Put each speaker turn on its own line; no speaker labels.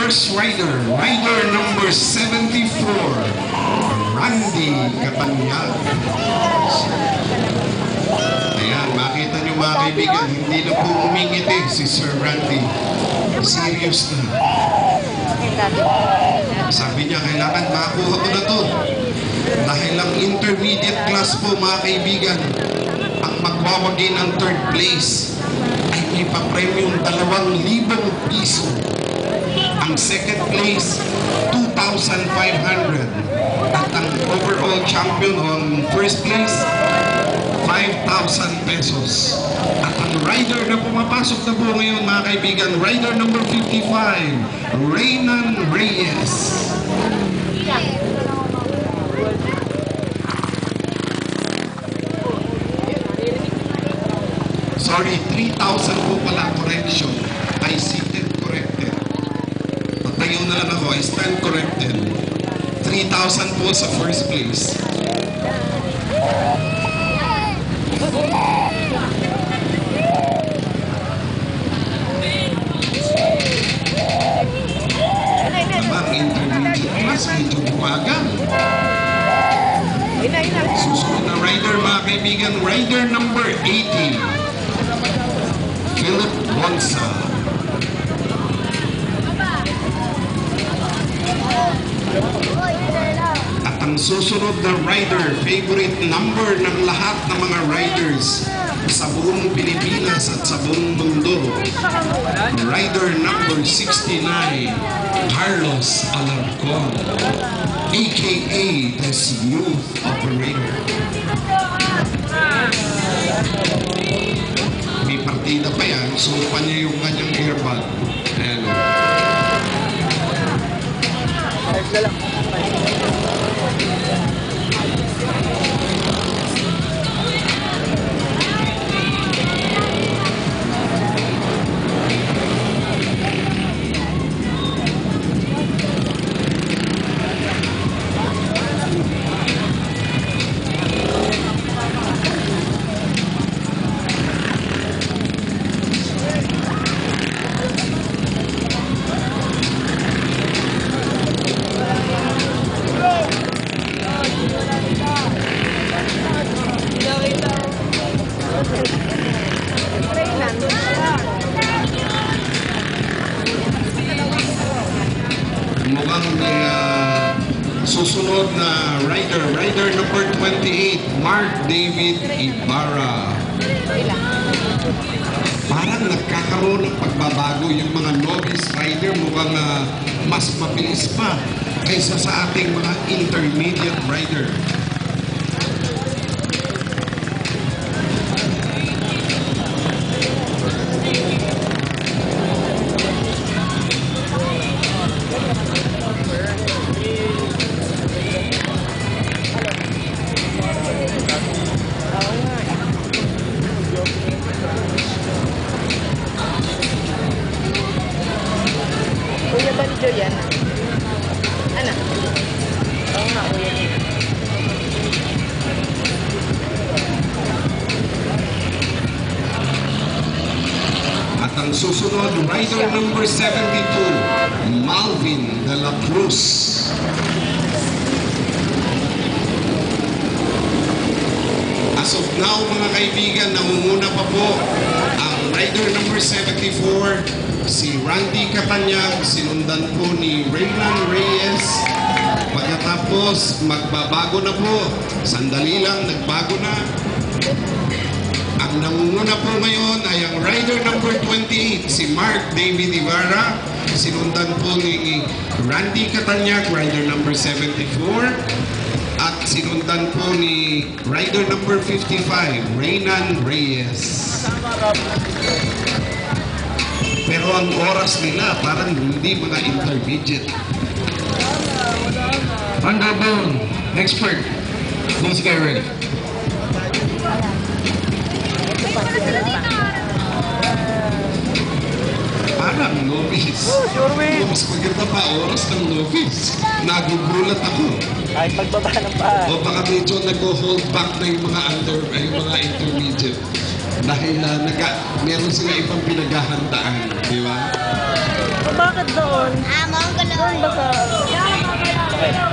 first rider, rider number 74, Randy Catanyag. Ayan, makita nyo mga kaibigan, hindi na po umingiti si Sir Randy. Serious na. Sabi niya, kailangan makakuha ko na to. Dahil ang intermediate class po mga kaibigan, ang magwawagi ng third place ay may pa-premium 2,000 piso. Ang second place, 2,500. At ang overall champion on first place, 5,000 pesos. At ang rider na pumapasok na po ngayon mga kaibigan, rider number 55, Reynan Reyes. Sorry, 3,000 po pala, correction. I seated corrected. Patayo na lang ako, I stand corrected. 3,000 po sa first place. Namang intermediate class, medyo buwagan. Susunod na rider mga kaibigan, rider number 80, Philip Bonsa. At ang susunod na rider, favorite number ng lahat ng mga riders sa buong Pilipinas at sa buong mundo, rider number 69, Carlos Alarcon, aka the Smooth Operator. May partida pa yan, supa niya yung kanyang earbud. Ayan o. Mukhang may susunod na rider number 28, Mark David Ibarra. Parang nagkakaroon ng pagbabago yung mga novice rider, mukhang mas mabilis pa kaysa sa ating mga intermediate rider.
Kuya Banjo yan. Anak. Oo nga, kuya niya.
At ang susunod, rider number 72, Malvin de la Cruz. As of now, mga kaibigan, nangunguna pa po ang rider number 74, si Randy Catanyag, sinundan po ni Reynan Reyes. Pagkatapos, magbabago na po. Sandali lang, nagbago na. Ang nangunguna po ngayon ay ang rider number 28, si Mark David Ibarra. Sinundan po ni Randy Catanyag, rider number 74. At sinundan po ni rider number 55, Reynan Reyes. Pero ang oras nila parang hindi mga intermediate. Honorable expert, kung si kayo ready. Parang novice. Mas maganda pa oras ng novice. Nagugulat ako.
Ay, pagbaba ng pa.
O baka medyo nag-hold back na yung mga mga intermediate. Dahil meron sila ibang pinaghahandaan, di ba?
Bakit
Bakit doon?
Mongoloid.
Doon ba sa...
Okay.